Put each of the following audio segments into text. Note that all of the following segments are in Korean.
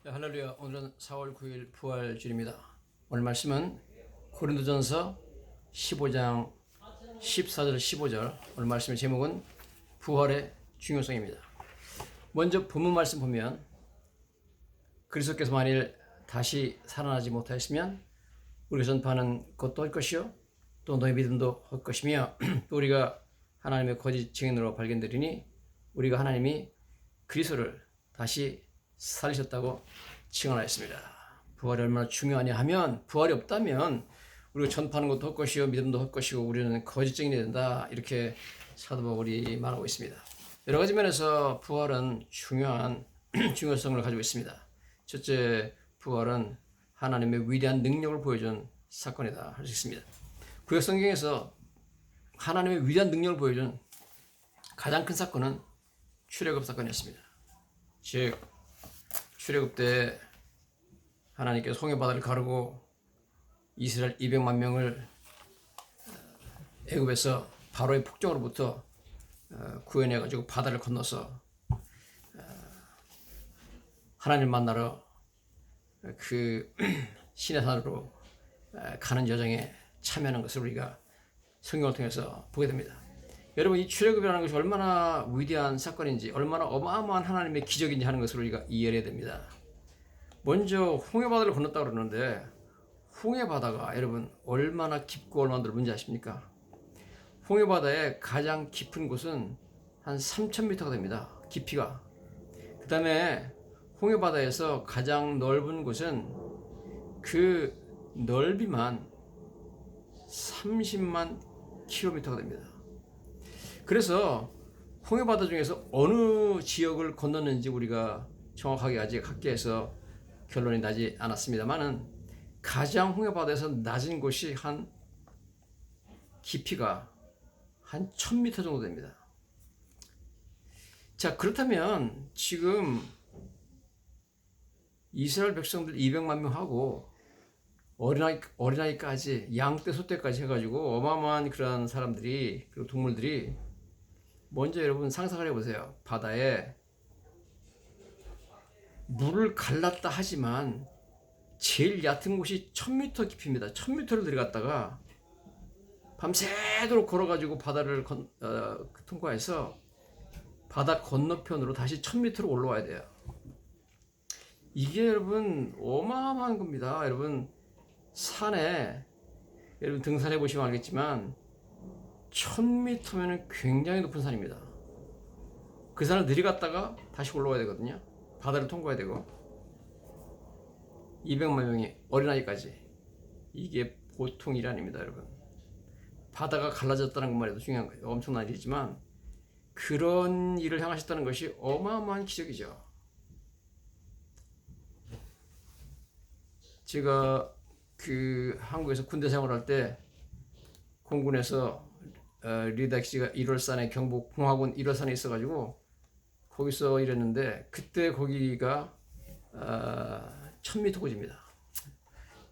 네, 할렐루야. 오늘은 4월 9일 부활주일입니다. 오늘 말씀은 고린도전서 15장 14절 15절. 오늘 말씀의 제목은 부활의 중요성입니다. 먼저 본문 말씀 보면 그리스도께서 만일 다시 살아나지 못하였으면 우리가 전파하는 것도 할 것이요 또 너희 믿음도 할 것이며 또 우리가 하나님의 거짓 증인으로 발견되리니 우리가 하나님이 그리스도를 다시 살리셨다고 증언하였습니다. 부활이 얼마나 중요하냐 하면 부활이 없다면 우리가 전파하는 것도 할 것이요 믿음도 할 것이고 우리는 거짓 증인이 된다, 이렇게 사도 바울이 말하고 있습니다. 여러 가지 면에서 부활은 중요한 중요성을 가지고 있습니다. 첫째, 부활은 하나님의 위대한 능력을 보여준 사건이다 할 수 있습니다. 구약 성경에서 하나님의 위대한 능력을 보여준 가장 큰 사건은 출애굽 사건이었습니다. 즉 출애굽 때 하나님께서 홍해바다를 가르고 이스라엘 200만 명을 애굽에서 바로의 폭정으로부터 구해내가지고 바다를 건너서 하나님 만나러 그 시내산으로 가는 여정에 참여하는 것을 우리가 성경을 통해서 보게 됩니다. 여러분, 이 출애굽이라는 것이 얼마나 위대한 사건인지, 얼마나 어마어마한 하나님의 기적인지 하는 것을 우리가 이해해야 됩니다. 먼저 홍해바다를 건넜다고 그러는데 홍해바다가 여러분 얼마나 깊고 얼마나 넓은지 아십니까? 홍해바다의 가장 깊은 곳은 한 3,000m가 됩니다. 깊이가. 그 다음에 홍해바다에서 가장 넓은 곳은 그 넓이만 30만 킬로미터가 됩니다. 그래서 홍해바다 중에서 어느 지역을 건넜는지 우리가 정확하게 아직 학계에서 결론이 나지 않았습니다만은 가장 홍해바다에서 낮은 곳이 한 깊이가 한 1000m 정도 됩니다. 자, 그렇다면 지금 이스라엘 백성들 200만 명하고 어린아이까지 양떼 소떼까지 해가지고 어마어마한 그런 사람들이, 그리고 동물들이, 먼저 여러분 상상을 해보세요. 바다에 물을 갈랐다 하지만 제일 얕은 곳이 1000m 깊이입니다. 1000m를 들어갔다가 밤새도록 걸어가지고 바다를 통과해서 바다 건너편으로 다시 1000m로 올라와야 돼요. 이게 여러분 어마어마한 겁니다. 여러분 산에, 여러분 등산해 보시면 알겠지만 1000m면 굉장히 높은 산입니다. 그 산을 내려갔다가 다시 올라와야 되거든요. 바다를 통과해야 되고 200만 명이 어린아이까지. 이게 보통 일이 아닙니다, 여러분. 바다가 갈라졌다는 것만 해도 중요한 거예요. 엄청난 일이지만 그런 일을 향하셨다는 것이 어마어마한 기적이죠. 제가 그 한국에서 군대 생활할 때 공군에서 리다키가 1월산에 경북 봉화군 1월산에 있어가지고 거기서 일했는데 그때 거기가 1000m 고지입니다.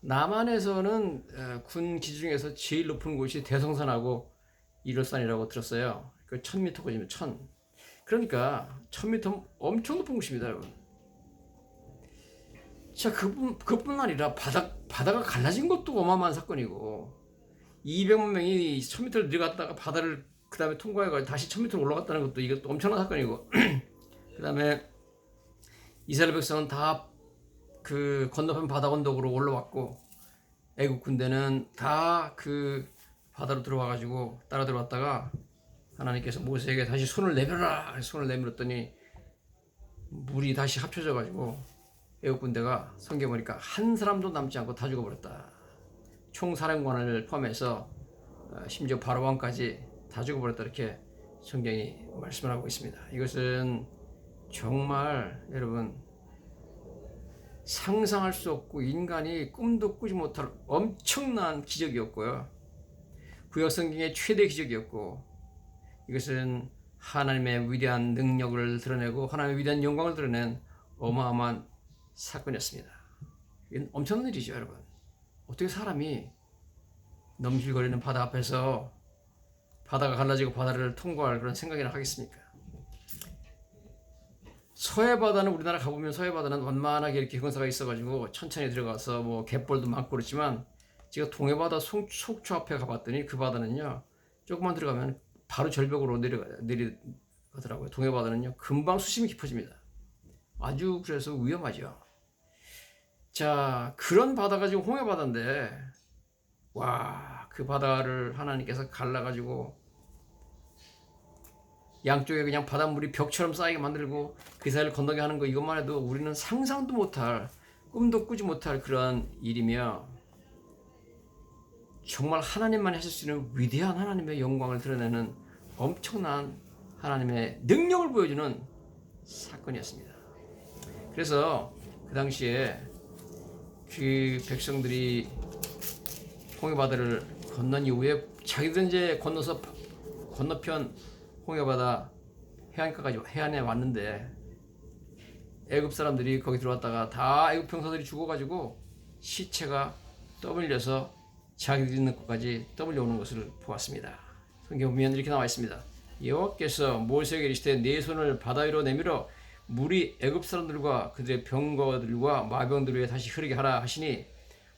남한에서는 군 기지 중에서 제일 높은 곳이 대성산하고 1월산이라고 들었어요. 그 1000m 고지면 1000. 그러니까 1000m 엄청 높은 곳입니다, 여러분. 자, 그뿐 아니라 바다가 갈라진 것도 어마어마한 사건이고 200만 명이 1000m를 내려갔다가 바다를 그 다음에 통과해가지고 다시 1000m 올라갔다는 것도 이것도 엄청난 사건이고 그 다음에 이스라엘 백성은 다 그 건너편 바다 언덕으로 올라왔고 애국 군대는 다 그 바다로 들어와가지고 따라 들어왔다가 하나님께서 모세에게 다시 손을 내밀어라, 손을 내밀었더니 물이 다시 합쳐져가지고 애국 군대가 성경 보니까 한 사람도 남지 않고 다 죽어버렸다. 총사령관을 포함해서 심지어 바로왕까지 다 죽어버렸다, 이렇게 성경이 말씀을 하고 있습니다. 이것은 정말 여러분 상상할 수 없고 인간이 꿈도 꾸지 못할 엄청난 기적이었고요. 구약 성경의 최대 기적이었고 이것은 하나님의 위대한 능력을 드러내고 하나님의 위대한 영광을 드러낸 어마어마한 사건이었습니다. 이건 엄청난 일이죠, 여러분. 어떻게 사람이 넘실거리는 바다 앞에서 바다가 갈라지고 바다를 통과할 그런 생각이나 하겠습니까? 서해 바다는 우리나라 가보면 서해 바다는 완만하게 이렇게 경사가 있어가지고 천천히 들어가서 뭐 갯벌도 많고 그렇지만 제가 동해 바다 속초 앞에 가봤더니 그 바다는요 조금만 들어가면 바로 절벽으로 내려가더라고요. 동해 바다는요 금방 수심이 깊어집니다. 아주 그래서 위험하죠. 자, 그런 바다가 지금 홍해 바다인데 와, 그 바다를 하나님께서 갈라가지고 양쪽에 그냥 바닷물이 벽처럼 쌓이게 만들고 그 사이를 건너게 하는 거 이것만 해도 우리는 상상도 못할, 꿈도 꾸지 못할 그런 일이며 정말 하나님만이 하실 수 있는 위대한 하나님의 영광을 드러내는 엄청난 하나님의 능력을 보여주는 사건이었습니다. 그래서 그 당시에 그 백성들이 홍해바다를 건넌 이후에 자기들 이제 건너서 건너편 홍해바다 해안가까지 해안에 왔는데 애굽 사람들이 거기 들어왔다가 다 애굽 병사들이 죽어가지고 시체가 떠밀려서 자기들 있는 곳까지 떠밀려오는 것을 보았습니다. 성경 보면 이렇게 나와 있습니다. 여호와께서 모세에게 이르시되 네 손을 바다 위로 내밀어 물이 애굽 사람들과 그들의 병거들과 마병들 위에 다시 흐르게 하라 하시니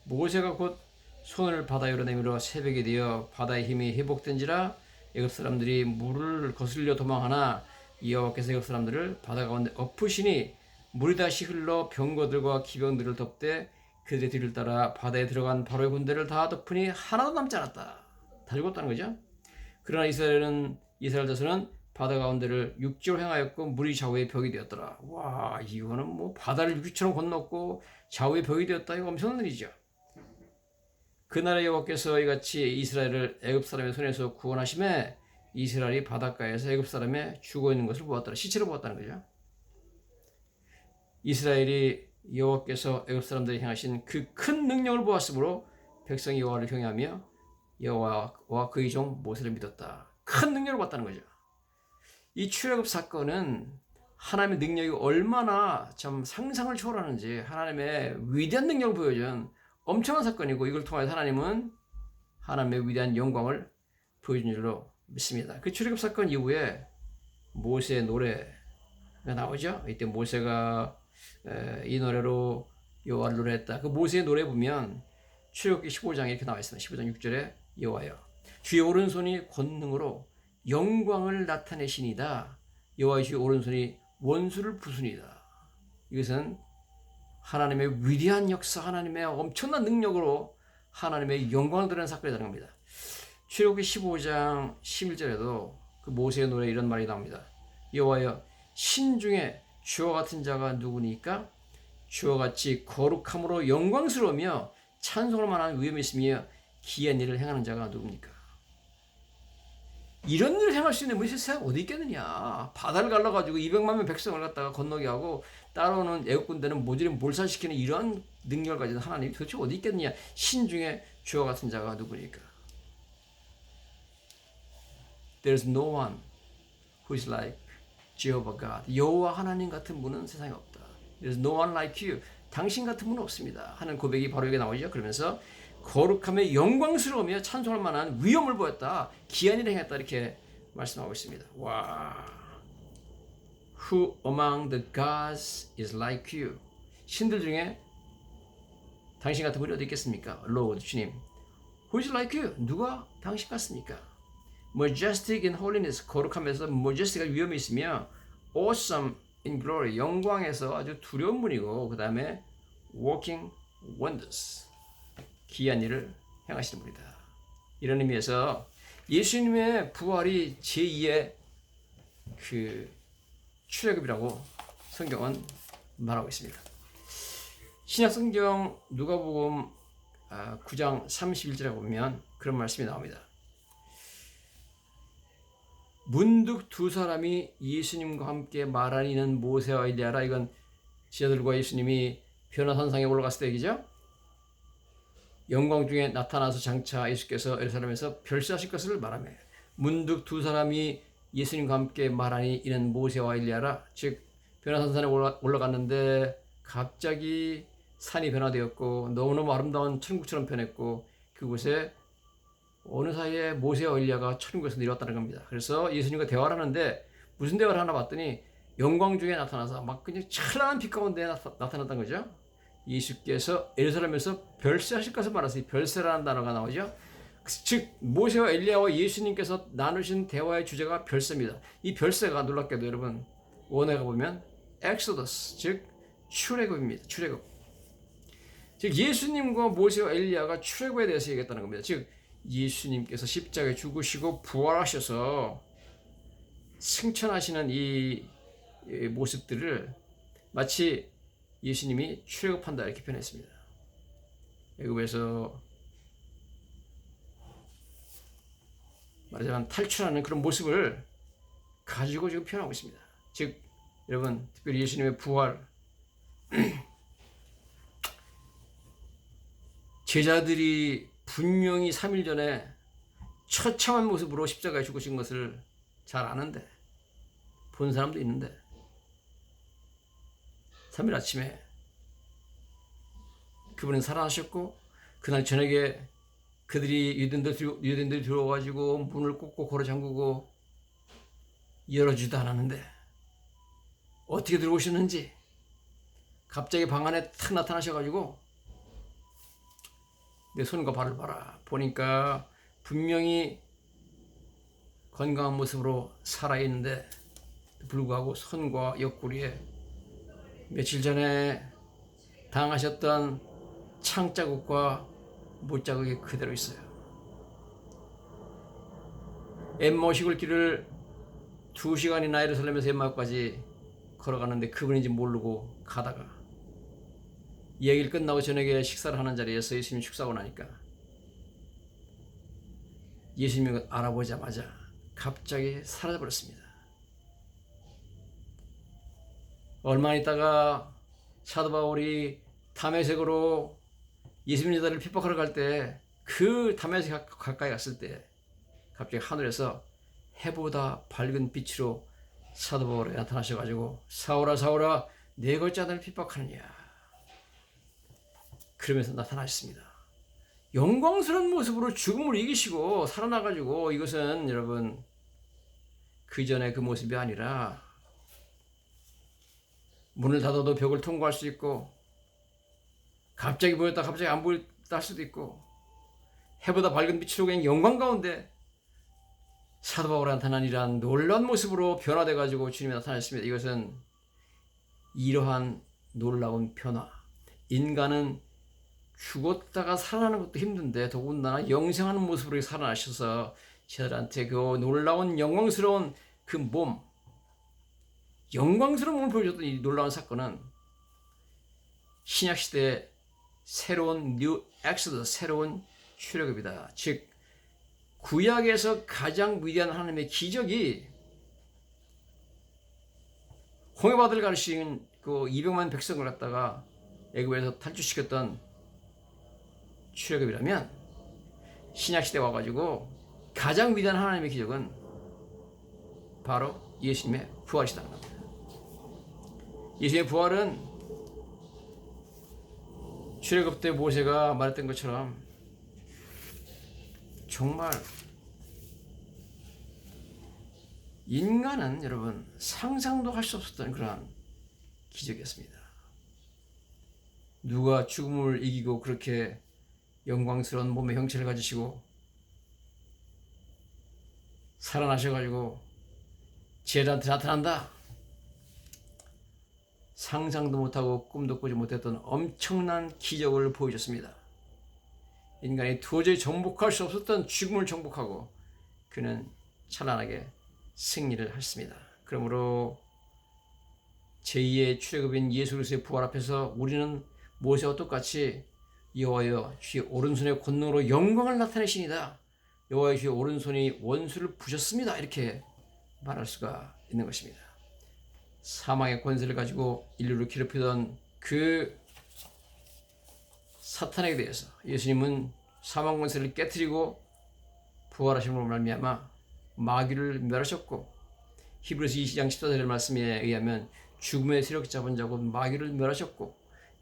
모세가 곧 손을 바다 위로 내밀어 새벽이 되어 바다의 힘이 회복된지라 애굽 사람들이 물을 거슬려 도망하나 여호와께서 애굽 사람들을 바다 가운데 엎으시니 물이 다시 흘러 병거들과 기병들을 덮되 그들의 뒤를 따라 바다에 들어간 바로의 군대를 다 덮으니 하나도 남지 않았다. 다 죽었다는 거죠. 그러나 이스라엘 자손은 바다 가운데를 육지로 행하였고 물이 좌우의 벽이 되었더라. 와, 이거는 뭐 바다를 육지처럼 건넜고 좌우의 벽이 되었다. 이거 엄청난 일이죠. 그날의 여호와께서 이같이 이스라엘을 애굽 사람의 손에서 구원하심에 이스라엘이 바닷가에서 애굽 사람의 죽어 있는 것을 보았더라. 시체를 보았다는 거죠. 이스라엘이 여호와께서 애굽 사람들이 행하신 그 큰 능력을 보았으므로 백성이 여호와를 경외하며 여호와와 그의 종 모세를 믿었다. 큰 능력을 봤다는 거죠. 이 출애굽 사건은 하나님의 능력이 얼마나 참 상상을 초월하는지 하나님의 위대한 능력을 보여준 엄청난 사건이고 이걸 통해 하나님은 하나님의 위대한 영광을 보여준 줄로 믿습니다. 그 출애굽 사건 이후에 모세의 노래가 나오죠. 이때 모세가 이 노래로 여호와를 노래했다. 그 모세의 노래 보면 출애굽기 15장에 이렇게 나와 있습니다. 15장 6절에 여호와여 주의 오른손이 권능으로 영광을 나타내시니다. 여호와의 주의 오른손이 원수를 부수니다. 이것은 하나님의 위대한 역사, 하나님의 엄청난 능력으로 하나님의 영광을 드러낸 사건이라는 겁니다. 출애굽기 15장 11절에도 그 모세의 노래에 이런 말이 나옵니다. 여호와여 신중에 주와 같은 자가 누구니까? 주와 같이 거룩함으로 영광스러우며 찬송할 만한 위엄이 있으며 기이한 일을 행하는 자가 누굽니까? 이런 일을 행할 수 있는 분이 세상에 어디 있겠느냐. 바다를 갈라가지고 200만 명 백성을 갖다가 건너게 하고 따라오는 애국 군대는 모조리 몰살시키는 이런 능력을 가진 하나님이 도대체 어디 있겠느냐. 신중에 주와 같은 자가 누구니까? There's no one who is like Jehovah God. 여호와 하나님 같은 분은 세상에 없다. There's no one like you. 당신 같은 분은 없습니다. 하는 고백이 바로 여기 나오죠. 그러면서 거룩함에 영광스러우며 찬송할 만한 위엄을 보였다. 기한 일을 행했다. 이렇게 말씀하고 있습니다. 와. Who among the gods is like you? 신들 중에 당신 같은 분이 어디 있겠습니까? Lord, 주님. Who is like you? 누가 당신 같습니까? Majestic in holiness, 거룩함에서 majestic한 위엄이 있으며 awesome in glory, 영광에서 아주 두려운 분이고 그 다음에 working wonders, 기이한 일을 행하시는 분이다. 이런 의미에서 예수님의 부활이 제2의 그 출애굽이라고 성경은 말하고 있습니다. 신약 성경 누가복음 9장 31절에 보면 그런 말씀이 나옵니다. 문득 두 사람이 예수님과 함께 말하니는 모세와 엘리야라. 이건 제자들과 예수님이 변화산상에 올라갔을 때 얘기죠. 영광 중에 나타나서 장차 예수께서 예루살렘에서 별세하실 것을 말하며 문득 두 사람이 예수님과 함께 말하니 이는 모세와 엘리야라. 즉 변화산산에 올라갔는데 갑자기 산이 변화되었고 너무너무 아름다운 천국처럼 변했고 그곳에 어느 사이에 모세와 엘리야가 천국에서 내려왔다는 겁니다. 그래서 예수님과 대화를 하는데 무슨 대화를 하나 봤더니 영광 중에 나타나서 막 그냥 찬란한 빛 가운데 나타났던 거죠. 예수께서 예루살렘에서 별세하실 것을 말하서 별세라는 단어가 나오죠. 즉 모세와 엘리야와 예수님께서 나누신 대화의 주제가 별세입니다. 이 별세가 놀랍게도 여러분 원어가 보면 엑소더스, 즉 출애굽입니다. 출애굽. 즉 예수님과 모세와 엘리야가 출애굽에 대해서 얘기했다는 겁니다. 즉 예수님께서 십자가에 죽으시고 부활하셔서 승천하시는 이 모습들을 마치 예수님이 출애굽한다 이렇게 표현했습니다. 애굽에서 말하자면 탈출하는 그런 모습을 가지고 지금 표현하고 있습니다. 즉 여러분 특별히 예수님의 부활, 제자들이 분명히 3일 전에 처참한 모습으로 십자가에 죽으신 것을 잘 아는데 본 사람도 있는데 3일 아침에 그분은 살아나셨고 그날 저녁에 그들이 유대인들이 들어와가지고 문을 꼭꼭 걸어 잠그고 열어주지도 않았는데 어떻게 들어오셨는지 갑자기 방 안에 탁 나타나셔가지고 내 손과 발을 봐라 보니까 분명히 건강한 모습으로 살아있는데 불구하고 손과 옆구리에 며칠 전에 당하셨던 창자국과 못자국이 그대로 있어요. 엠마오의 길을 2시간이나 예루살렘에서 엠마오까지 걸어가는데 그분인지 모르고 가다가 이 얘기를 끝나고 저녁에 식사를 하는 자리에서 예수님이 축사하고 나니까 예수님을 알아보자마자 갑자기 사라져버렸습니다. 얼마 있다가 사도 바울이 다메섹으로 예수님을 핍박하러 갈 때 그 다메섹 가까이 갔을 때 갑자기 하늘에서 해보다 밝은 빛으로 사도 바울에 나타나셔가지고 사울아 사울아 내 걸자들을 핍박하느냐 그러면서 나타나셨습니다. 영광스러운 모습으로 죽음을 이기시고 살아나가지고 이것은 여러분 그 전에 그 모습이 아니라 문을 닫아도 벽을 통과할 수 있고 갑자기 보였다 갑자기 안 보였다 할 수도 있고 해보다 밝은 빛으로 그냥 영광 가운데 사도 바울이 나타난 이러한 놀라운 모습으로 변화돼가지고 주님이 나타났습니다. 이것은 이러한 놀라운 변화, 인간은 죽었다가 살아나는 것도 힘든데 더군다나 영생하는 모습으로 살아나셔서 저들한테 그 놀라운 영광스러운 그 몸, 영광스러운 몸을 보여줬던 이 놀라운 사건은 신약시대의 새로운 뉴 엑소더, 새로운 출애굽이다. 즉 구약에서 가장 위대한 하나님의 기적이 홍해바다를 가르치는 그 200만 백성을 갖다가 애굽에서 탈출시켰던 출애굽이라면 신약시대에 와가지고 가장 위대한 하나님의 기적은 바로 예수님의 부활이시다는 겁니다. 예수님의 부활은 출애굽 때 모세가 말했던 것처럼 정말 인간은 여러분 상상도 할 수 없었던 그러한 기적이었습니다. 누가 죽음을 이기고 그렇게 영광스러운 몸의 형체를 가지시고 살아나셔가지고 제자한테 나타난다. 상상도 못하고 꿈도 꾸지 못했던 엄청난 기적을 보여줬습니다. 인간이 도저히 정복할 수 없었던 죽음을 정복하고 그는 찬란하게 승리를 했습니다. 그러므로 제2의 출애굽인 예수 그리스도의 부활 앞에서 우리는 모세와 똑같이 여호와여 주의 오른손의 권능으로 영광을 나타내시니다. 여호와의 주의 오른손이 원수를 부셨습니다. 이렇게 말할 수가 있는 것입니다. 사망의 권세를 가지고 인류를 괴롭히던 그 사탄에게 대해서 예수님은 사망 권세를 깨뜨리고 부활하심으로 말미암아 마귀를 멸하셨고 히브리서 20장 14절의 말씀에 의하면 죽음의 세력 잡은 자고 마귀를 멸하셨고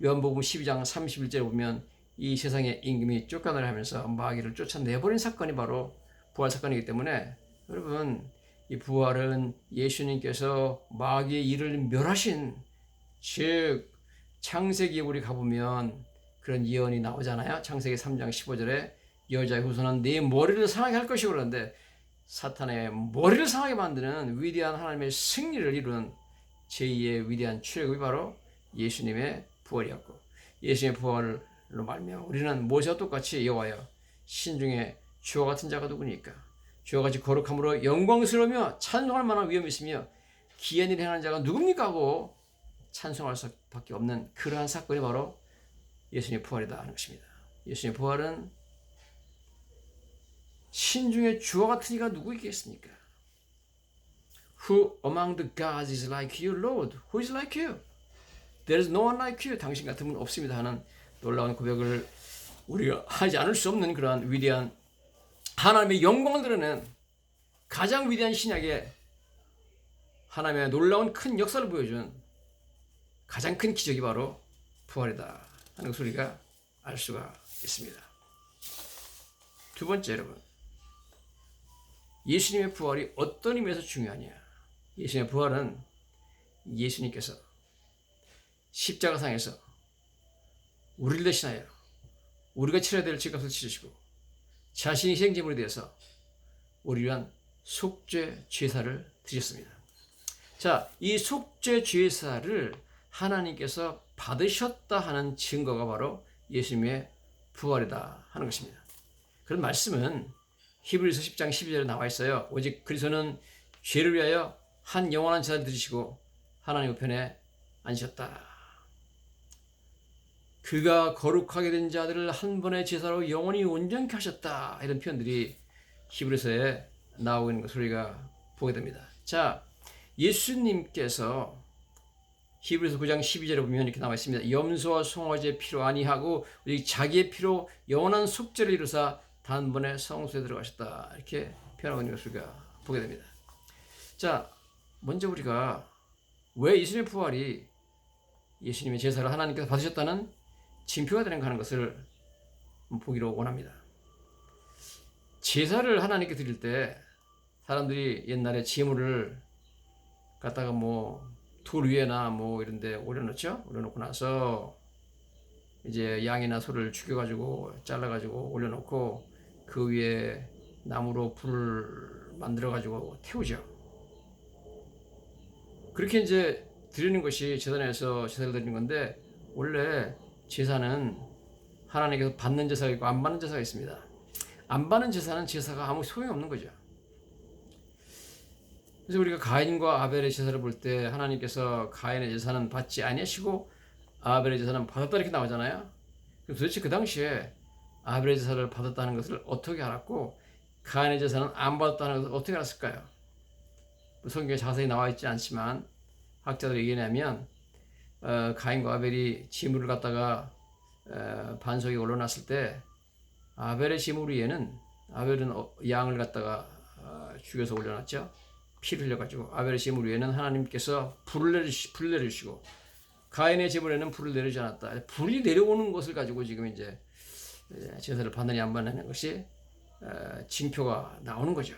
요한복음 12장 31절에 보면 이 세상의 임금이 쫓겨나려 하면서 마귀를 쫓아내버린 사건이 바로 부활 사건이기 때문에 여러분 이 부활은 예수님께서 마귀의 일을 멸하신, 즉 창세기에 우리 가보면 그런 예언이 나오잖아요. 창세기 3장 15절에 여자의 후손은 네 머리를 상하게 할 것이고, 그러는데 사탄의 머리를 상하게 만드는 위대한 하나님의 승리를 이룬 제2의 위대한 출애굽이 바로 예수님의 부활이었고, 예수님의 부활로 말미암아 우리는 모세와 똑같이 여호와여 신중에 주와 같은 자가 누구니까, 주와 같이 거룩함으로 영광스러우며 찬송할 만한 위엄이 있으며 기이한 일을 행하는 자가 누굽니까 하고 찬송할 수밖에 없는 그러한 사건이 바로 예수님의 부활이다 하는 것입니다. 예수님의 부활은 신중에 주와 같은 이가 누구 있겠습니까? Who among the gods is like you, Lord? Who is like you? There is no one like you. 당신 같은 분 없습니다 하는 놀라운 고백을 우리가 하지 않을 수 없는 그러한 위대한 하나님의 영광을 드러낸 가장 위대한 신약에 하나님의 놀라운 큰 역사를 보여준 가장 큰 기적이 바로 부활이다 하는 것을 우리가 알 수가 있습니다. 두 번째, 여러분, 예수님의 부활이 어떤 의미에서 중요하냐? 예수님의 부활은 예수님께서 십자가상에서 우리를 대신하여 우리가 치러야 될 죄값을 치르시고 자신이 희생제물이 되어서 우리를 위한 속죄 제사를 드렸습니다. 자, 이 속죄 제사를 하나님께서 받으셨다 하는 증거가 바로 예수님의 부활이다 하는 것입니다. 그런 말씀은 히브리서 10장 12절에 나와 있어요. 오직 그리스도는 죄를 위하여 한 영원한 제사를 드리시고 하나님 우편에 앉으셨다. 그가 거룩하게 된 자들을 한 번의 제사로 영원히 온전케 하셨다. 이런 표현들이 히브리서에 나오고 있는 것을 우리가 보게 됩니다. 자, 예수님께서 히브리서 9장 12절에 보면 이렇게 나와 있습니다. 염소와 송아지의 피로 아니하고 오직 자기의 피로 영원한 속죄를 이루사 단번에 성소에 들어가셨다. 이렇게 표현하고 있는 것을 우리가 보게 됩니다. 자, 먼저 우리가 왜 예수님의 부활이 예수님의 제사를 하나님께서 받으셨다는 징표가 되는가 하는 것을 보기로 원합니다. 제사를 하나님께 드릴 때 사람들이 옛날에 제물을 갖다가 돌 위에나 이런 데 올려놓죠. 올려놓고 나서 이제 양이나 소를 죽여가지고 잘라가지고 올려놓고 그 위에 나무로 불을 만들어가지고 태우죠. 그렇게 이제 드리는 것이 제단에서 제사를 드리는 건데, 원래 제사는 하나님께서 받는 제사가 있고 안 받는 제사가 있습니다. 안 받는 제사는 제사가 아무 소용이 없는 거죠. 그래서 우리가 가인과 아벨의 제사를 볼 때 하나님께서 가인의 제사는 받지 아니하시고 아벨의 제사는 받았다 이렇게 나오잖아요. 도대체 그 당시에 아벨의 제사를 받았다는 것을 어떻게 알았고 가인의 제사는 안 받았다는 것을 어떻게 알았을까요? 성경에 자세히 나와 있지 않지만 학자들의 의견에 하면 가인과 아벨이 제물을 갖다가 반석에 올려놨을 때 아벨의 제물 위에는, 아벨은 양을 갖다가 죽여서 올려놨죠. 피를 흘려가지고 아벨의 제물 위에는 하나님께서 불을 내리시고 가인의 제물에는 불을 내리지 않았다. 불이 내려오는 것을 가지고 지금 이제 제사를 받느냐 안 받느냐는 것이 징표가 나오는 거죠.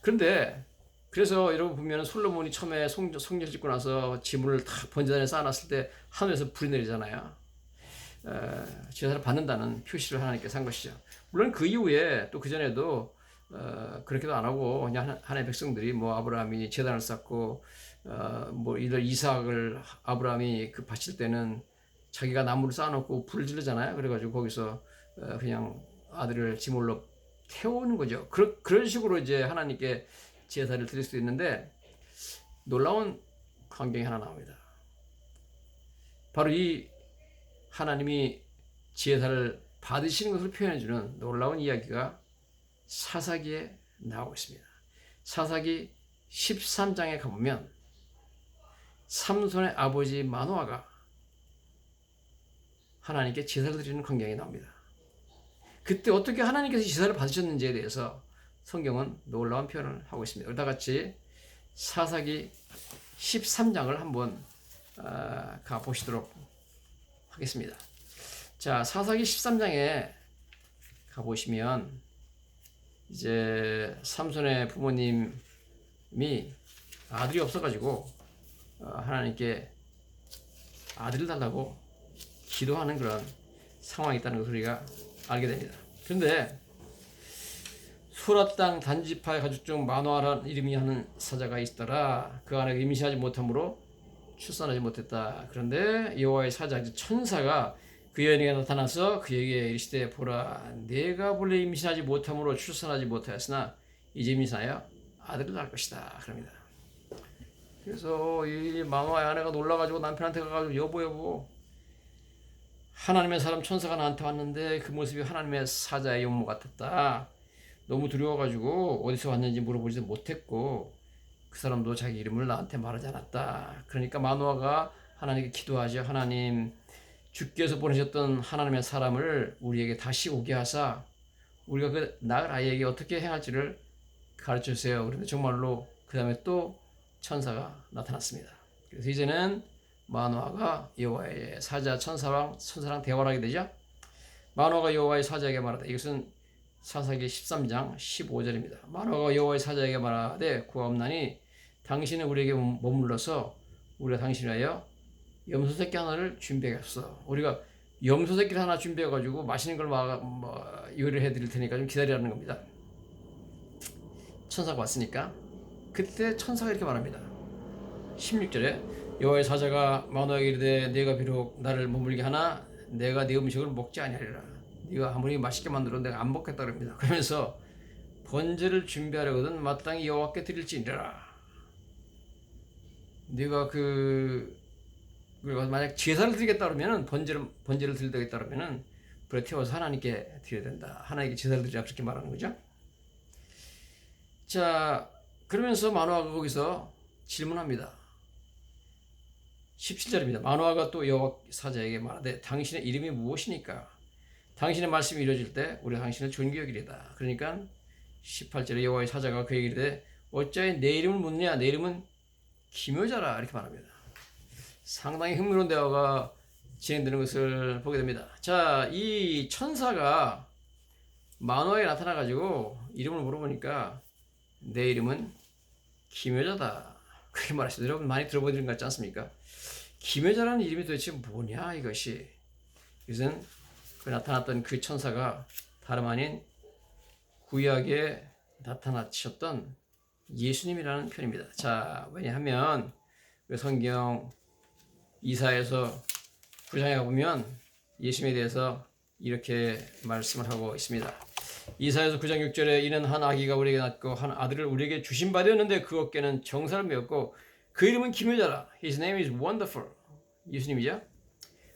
그런데 그래서 여러분 보면 솔로몬이 처음에 성전 짓고 나서 제물을 다 번제단에 쌓아놨을 때 하늘에서 불이 내리잖아요. 제사를 받는다는 표시를 하나님께서 한 것이죠. 물론 그 이후에 또 그 전에도 그렇게도 안 하고 그냥 하나님의 백성들이 아브라함이 제단을 쌓고 이들 이삭을 아브라함이 바칠 때는 자기가 나무를 쌓아놓고 불을 지르잖아요. 그래가지고 거기서 그냥 아들을 제물로 태우는 거죠. 그런 식으로 이제 하나님께 제사를 드릴 수도 있는데, 놀라운 광경이 하나 나옵니다. 바로 이 하나님이 제사를 받으시는 것을 표현해주는 놀라운 이야기가 사사기에 나오고 있습니다. 사사기 13장에 가보면 삼손의 아버지 마노아가 하나님께 제사를 드리는 광경이 나옵니다. 그때 어떻게 하나님께서 제사를 받으셨는지에 대해서 성경은 놀라운 표현을 하고 있습니다. 이와 같이 사사기 13장을 한번 가보시도록 하겠습니다. 자, 사사기 13장에 가보시면 이제 삼손의 부모님 아들이 없어가지고 하나님께 아들을 달라고 기도하는 그런 상황이 있다는 것을 우리가 알게 됩니다. 그런데 소라 땅 단지파의 가족 중 마노아라는 이름이 하는 사자가 있더라. 그 아내가 임신하지 못하므로 출산하지 못했다. 그런데 여호와의 사자 천사가 그 여인에게 나타나서 그에게 이르시되 보라 내가 본래 임신하지 못함으로 출산하지 못하였으나 이제 임신하여 아들을 낳을 것이다. 그럽니다. 그래서 이 마노아의 아내가 놀라가지고 남편한테 가가지고 여보 하나님의 사람 천사가 나한테 왔는데 그 모습이 하나님의 사자의 용모 같았다. 너무 두려워가지고 어디서 왔는지 물어보지도 못했고 그 사람도 자기 이름을 나한테 말하지 않았다. 그러니까 마노아가 하나님께 기도하죠. 하나님 주께서 보내셨던 하나님의 사람을 우리에게 다시 오게 하사 우리가 그 낳을 아이에게 어떻게 행할지를 가르쳐 주세요. 그런데 정말로 그 다음에 또 천사가 나타났습니다. 그래서 이제는 마노아가 여호와의 사자 천사랑 대화를 하게 되죠. 마노아가 여호와의 사자에게 말하되 이것은 사사기 13장 15절입니다. 마노아가 여호와의 사자에게 말하되 구하 없나니 당신은 우리에게 머물러서 우리가 당신을 위하여 염소 새끼 하나를 준비하겠어. 우리가 염소 새끼를 하나 준비해가지고 맛있는 걸 요리를 해드릴 테니까 좀 기다리라는 겁니다. 천사가 왔으니까 그때 천사가 이렇게 말합니다. 16절에 여호와의 사자가 마노아에게 이르되 네가 비록 나를 머물게 하나 내가 네 음식을 먹지 아니하리라. 네가 아무리 맛있게 만들어도 내가 안 먹겠다 그럽니다. 그러면서 번제를 준비하려거든 마땅히 여호와께 드릴지니라. 네가 만약 제사를 드리겠다 그러면은 번제를 드리겠다 그러면은 불에 태워서 하나님께 드려야 된다. 하나님께 제사를 드리라 그렇게 말하는 거죠. 자, 그러면서 마노아가 거기서 질문합니다. 17절입니다. 마노아가 또 여호와 사자에게 말하되 당신의 이름이 무엇이니까? 당신의 말씀이 이루어질 때 우리가 당신을 존귀 여기리다. 그러니까 18절에 여호와의 사자가 그에게 이르되 어찌하여 내 이름을 묻냐? 내 이름은 기묘자라 이렇게 말합니다. 상당히 흥미로운 대화가 진행되는 것을 보게 됩니다. 자, 이 천사가 마노아에 나타나가지고 이름을 물어보니까 내 이름은 기묘자다. 그렇게 말하시죠. 여러분 많이 들어보신 것 같지 않습니까? 기묘자라는 이름이 도대체 뭐냐 이것이. 이것은 그 나타났던 그 천사가 다름 아닌 구약에 나타나셨던 예수님이라는 표현입니다. 자, 왜냐하면 성경 이사야서 9장에 가보면 예수님에 대해서 이렇게 말씀을 하고 있습니다. 이사야서 9장 6절에 이는 한 아기가 우리에게 낳고 한 아들을 우리에게 주신 바 되었는데 그 어깨는 정사를 메었고 그 이름은 기묘자라. His name is wonderful. 예수님이죠.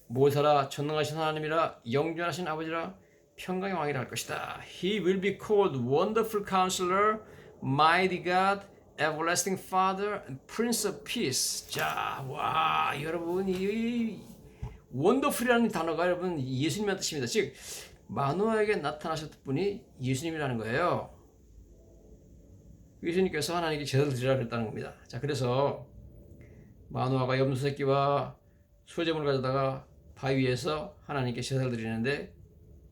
모사라 전능하신 하나님이라 영존하신 아버지라 평강의 왕이라 할 것이다. He will be called Wonderful Counselor, Mighty God, Everlasting Father, and Prince of Peace. 자, 와, 여러분 이 원더풀이라는 단어가 여러분 예수님의 뜻입니다. 즉 마노아에게 나타나셨던 분이 예수님이라는 거예요. 예수님께서 하나님께 제사를 드리라 그랬다는 겁니다. 자, 그래서 마노아가 염소 새끼와 소제물을 가져다가 바위에서 하나님께 제사를 드리는데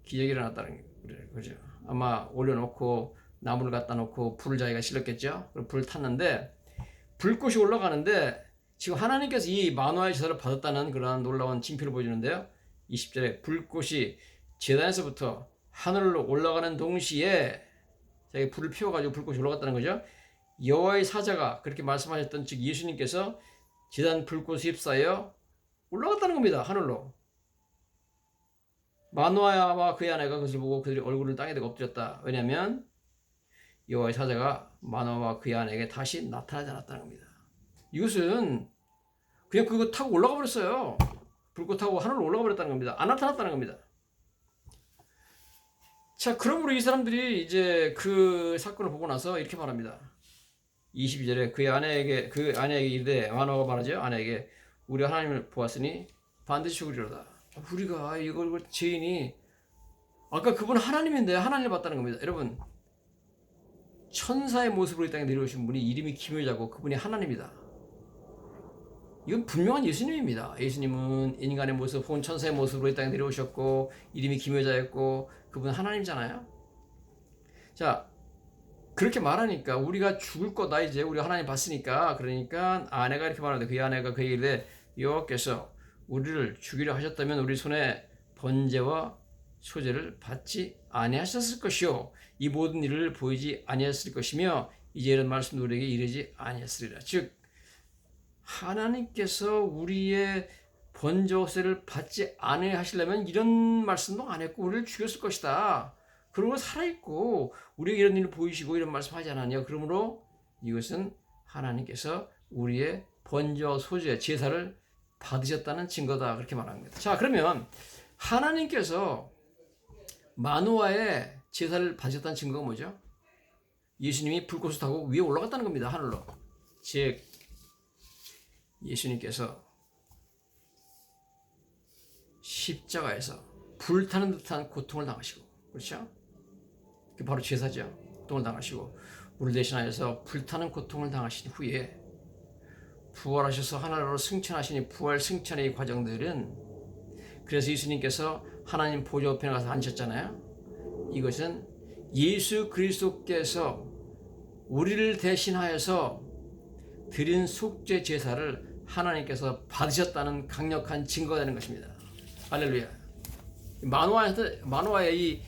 기적이 일어났다는 거죠. 아마 올려놓고 나무를 갖다 놓고 불을 자기가 실었겠죠. 불을 탔는데 불꽃이 올라가는데 지금 하나님께서 이 마노아의 제사를 받았다는 그러한 놀라운 징표를 보여주는데요. 20절에 불꽃이 제단에서부터 하늘로 올라가는 동시에 자기 불을 피워가지고 불꽃이 올라갔다는 거죠. 여호와의 사자가 그렇게 말씀하셨던 즉 예수님께서 제단 불꽃에 휩싸여 올라갔다는 겁니다. 하늘로. 마노아와 그의 아내가 그것을 보고 그들이 얼굴을 땅에 대고 엎드렸다. 왜냐하면 여호와의 사자가 마노아와 그의 아내에게 다시 나타나지 않았다는 겁니다. 이것은 그냥 그거 타고 올라가 버렸어요. 불꽃 타고 하늘로 올라가 버렸다는 겁니다. 안 나타났다는 겁니다. 자, 그러므로 이 사람들이 이제 그 사건을 보고 나서 이렇게 말합니다. 22절에 그 아내에게 이르되 마노아가 말하죠. 아내에게 우리가 하나님을 보았으니 반드시 죽으리로다. 우리가 이걸 죄인이 아까 그분 하나님인데 하나님을 봤다는 겁니다. 여러분 천사의 모습으로 이 땅에 내려오신 분이 이름이 기묘자고 그분이 하나님이다. 이건 분명한 예수님입니다. 예수님은 인간의 모습 혹은 천사의 모습으로 이 땅에 내려오셨고 이름이 기묘자였고 그분은 하나님이잖아요. 자, 그렇게 말하니까 우리가 죽을 거다 이제 우리가 하나님 봤으니까 그러니까 아내가 이렇게 말하는데 그 아내가 그에게 이르되 여호와께서 우리를 죽이려 하셨다면 우리 손에 번제와 소제를 받지 아니하셨을 것이요 이 모든 일을 보이지 아니하였을 것이며 이제 이런 말씀도 우리에게 이르지 아니하였으리라. 즉 하나님께서 우리의 번제를 받지 아니하시려면 이런 말씀도 안 했고 우리를 죽였을 것이다. 그러고 살아있고 우리에게 이런 일을 보이시고 이런 말씀하지 않았냐. 그러므로 이것은 하나님께서 우리의 번제와 소제 제사를 받으셨다는 증거다. 그렇게 말합니다. 자, 그러면 하나님께서 마노아의 제사를 받으셨다는 증거가 뭐죠? 예수님이 불꽃을 타고 위에 올라갔다는 겁니다. 하늘로. 즉 예수님께서 십자가에서 불타는 듯한 고통을 당하시고, 그렇죠? 그게 바로 제사죠. 고통을 당하시고 우리를 대신하여서 불타는 고통을 당하신 후에 부활하셔서 하나님으로 승천하시니 부활 승천의 과정들은 그래서 예수님께서 하나님 보좌 우편에 가서 앉으셨잖아요. 이것은 예수 그리스도께서 우리를 대신하여서 드린 속죄 제사를 하나님께서 받으셨다는 강력한 증거가 되는 것입니다. 할렐루야. 마노아의 이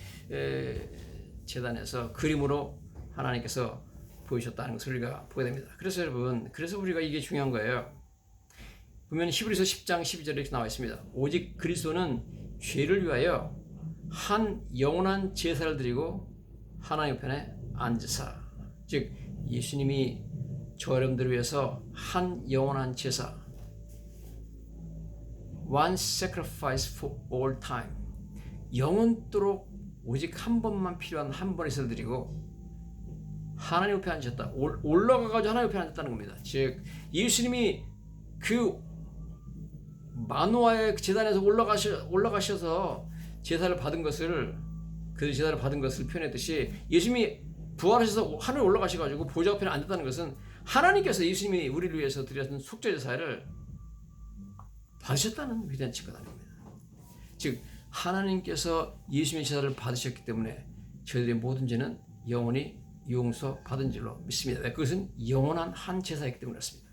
제단에서 그림으로 하나님께서 보이셨다는 것을 우리가 보게 됩니다. 그래서 여러분, 그래서 우리가 이게 중요한 거예요. 보면 히브리서 10장 12절에 이렇게 나와 있습니다. 오직 그리스도는 죄를 위하여 한 영원한 제사를 드리고 하나님 편에 앉으사. 즉 예수님이 저 여러분들을 위해서 한 영원한 제사, one sacrifice for all time, 영원토록 오직 한 번만 필요한 한 번의 제사를 드리고 하나님 옆에 앉으셨다. 올라가가지고 하나님 옆에 앉았다는 겁니다. 즉 예수님이 그 마노아의 제단에서 올라가셔서 제사를 받은 것을 그 제사를 받은 것을 표현했듯이 예수님이 부활하셔서 하늘에 올라가셔가지고 보좌 앞에 앉았다는 것은 하나님께서 예수님이 우리를 위해서 드렸던 속죄 제사를 받으셨다는 위대한 증거가 됩니다. 즉 하나님께서 예수님의 제사를 받으셨기 때문에 저희들의 모든 죄는 영원히 용서받은 줄로 믿습니다. 그것은 영원한 한 제사이기 때문에 그렇습니다.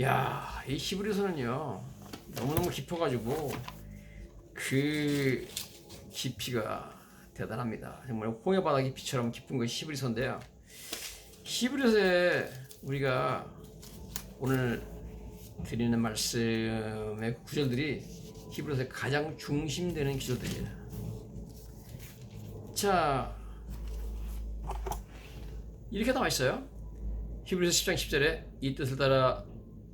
야, 이 히브리서는요 너무너무 깊어가지고 그 깊이가 대단합니다. 정말 홍해 바다 깊이처럼 깊은 것이 히브리서인데요. 히브리서에 우리가 오늘 드리는 말씀의 구절들이 히브리서의 가장 중심되는 기조들이에요. 자, 이렇게 나와 있어요. 히브리서 10장 10절에 이 뜻을 따라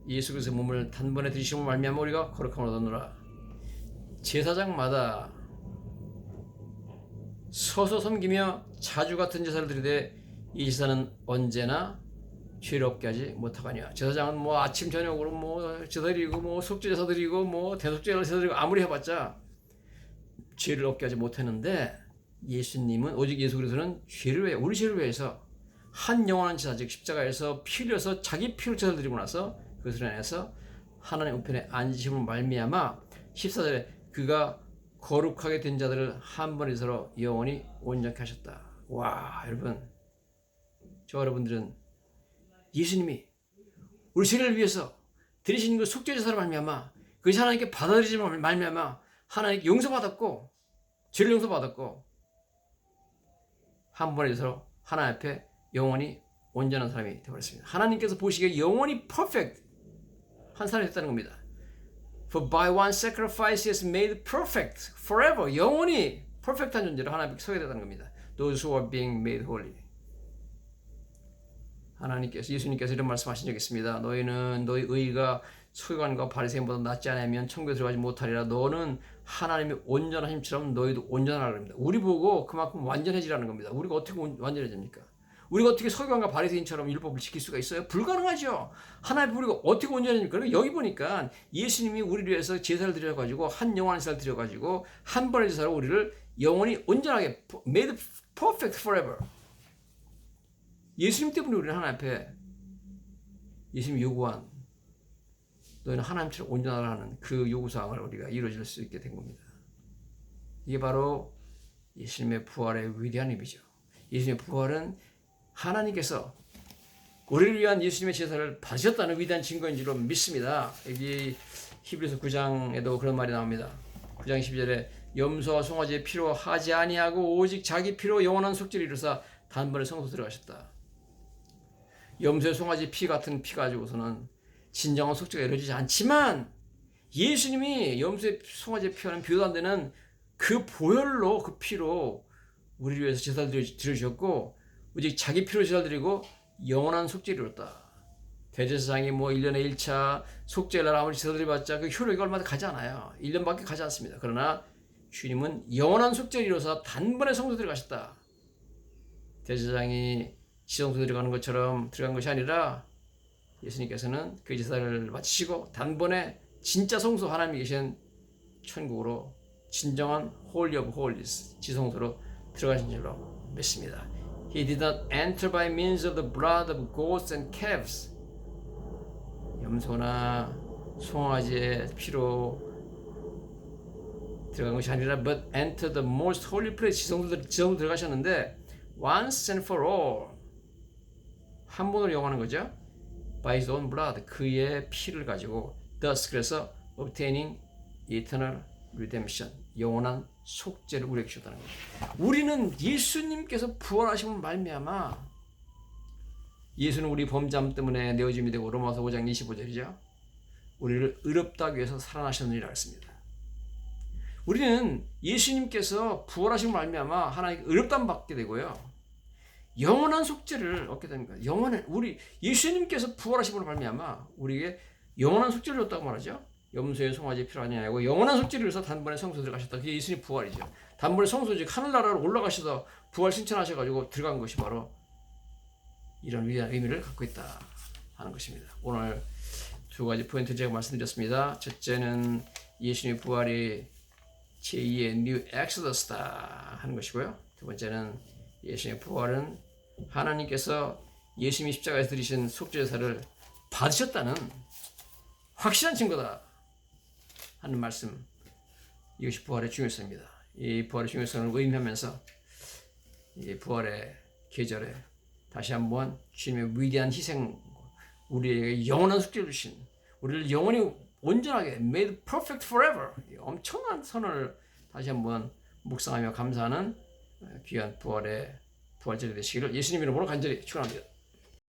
예수 그리스도의 몸을 단번에 드리심으로 말미암아 우리가 거룩함을 얻었노라. 제사장마다 서서 섬기며 자주 같은 제사를 드리되 이 제사는 언제나 죄를 없게 하지 못하거니와. 제사장은 뭐 아침 저녁으로 뭐 제사 드리고 뭐 속죄 제사 드리고 뭐 대속죄 제사 드리고 아무리 해봤자 죄를 없게 하지 못했는데 예수님은 오직 예수 그리스도는 죄를 위해 우리 죄를 위해서 한 영원한 제사 즉 십자가에서 피 흘려서 자기 피로 제사를 드리고 나서 그것을 인해서 하나님 우편에 앉으심으로 말미암아 14절에 그가 거룩하게 된 자들을 한 번에 서로 영원히 온전케 하셨다. 와, 여러분, 저 여러분들은 예수님이 우리 죄를 위해서 드리신 그 속죄 제사로 말미암아 그것이 하나님께 받아들이심으로 말미암아 하나님께 용서받았고 죄를 용서받았고 한 번에 서로 하나님 앞에 영원히 온전한 사람이 되어버렸습니다. 하나님께서 보시기에 영원히 퍼펙트 한 사람이 됐다는 겁니다. For by one sacrifice he has made perfect forever. 영원히 퍼펙트한 존재로 하나님께 서게 되다는 겁니다. Those who are being made holy. 하나님께서 예수님께서 이런 말씀하신 적이 있습니다. 너희는 너희 의가 서기관과 바리새인보다 낫지 않으면 천국에 들어가지 못하리라. 너는 하나님의 온전한 힘처럼 너희도 온전하라는 겁니다. 우리 보고 그만큼 완전해지라는 겁니다. 우리가 어떻게 완전해집니까? 우리가 어떻게 서기관과 바리새인처럼 율법을 지킬 수가 있어요? 불가능하죠. 하나님 우리가 어떻게 온전해집니까? 여기 보니까 예수님이 우리를 위해서 제사를 드려가지고 한 영원한 제사를 드려가지고 한 번의 제사로 우리를 영원히 온전하게 made perfect forever. 예수님 때문에 우리는 하나님 앞에 예수님이 요구한 너희는 하나님처럼 온전하라는 그 요구사항을 우리가 이루어질 수 있게 된 겁니다. 이게 바로 예수님의 부활의 위대한 의미죠. 예수님의 부활은 하나님께서 우리를 위한 예수님의 제사를 받으셨다는 위대한 증거인 줄로 믿습니다. 여기 히브리서 9장에도 그런 말이 나옵니다. 9장 12절에 염소와 송아지의 피로 하지 아니하고 오직 자기 피로 영원한 속죄를 이루사 단번에 성소 들어가셨다. 염소의 송아지 피 같은 피 가지고서는 진정한 속죄가 이루어지지 않지만 예수님이 염소의 송아지의 피와는 비교도 안 되는 그 보혈로 그 피로 우리를 위해서 제사를 드려주셨고 오직 자기 피로 제사를 드리고 영원한 속죄를 이뤘다. 대제사장이 뭐 1년에 1차 속죄를 아무리 제사 드려봤자 그 효력이 얼마 가지 않아요. 1년밖에 가지 않습니다. 그러나 주님은 영원한 속죄를 이루어서 단번에 성소 들어가셨다. 대제사장이 지성소 들어가는 것처럼 들어간 것이 아니라 예수님께서는 그 제사를 마치시고 단번에 진짜 성소 하나님이 계신 천국으로 진정한 Holy of Holies 지성소로 들어가신 줄로 믿습니다. He did not enter by means of the blood of goats and calves. 염소나 송아지의 피로 들어간 것이 아니라 but entered the most holy place 지성소 들어가셨는데 once and for all 한 번으로 영원한 거죠. By his own blood 그의 피를 가지고 thus 그래서 obtaining eternal redemption 영원한 속죄를 우리에게 주셨다는 거죠. 우리는 예수님께서 부활하심을 말미암아 예수는 우리 범죄함 때문에 내어짐이 되고 로마서 5장 25절이죠. 우리를 의롭다 하기 위해서 살아나셨느니라 했습니다. 우리는 예수님께서 부활하심을 말미암아 하나님께 의롭다함 받게 되고요. 영원한 속죄를 얻게 됩니다. 영원한 우리 예수님께서 부활하심으로 말미암아 우리에게 영원한 속죄를 줬다고 말하죠. 염소의 송아지 필요 아니냐고 영원한 속죄를 위해서 단번에 성소 들어가셨다. 그게 예수님 부활이죠. 단번에 성소 즉 하늘나라로 올라가셔서 부활 신천하셔가지고 들어간 것이 바로 이런 위대한 의미를 갖고 있다 하는 것입니다. 오늘 두 가지 포인트 제가 말씀드렸습니다. 첫째는 예수님의 부활이 제2의 New Exodus다 하는 것이고요. 두 번째는 예수님의 부활은 하나님께서 예수님이 십자가에서 드리신 속죄제사를 받으셨다는 확실한 증거다 하는 말씀. 이것이 부활의 중요성입니다. 이 부활의 중요성을 의미하면서 이 부활의 계절에 다시 한번 주님의 위대한 희생, 우리에게 영원한 속죄를 주신, 우리를 영원히 온전하게 made perfect forever 엄청난 선을 다시 한번 묵상하며 감사하는 귀한 부활의 부활절이 되시기를 예수님 이름으로 간절히 축원합니다.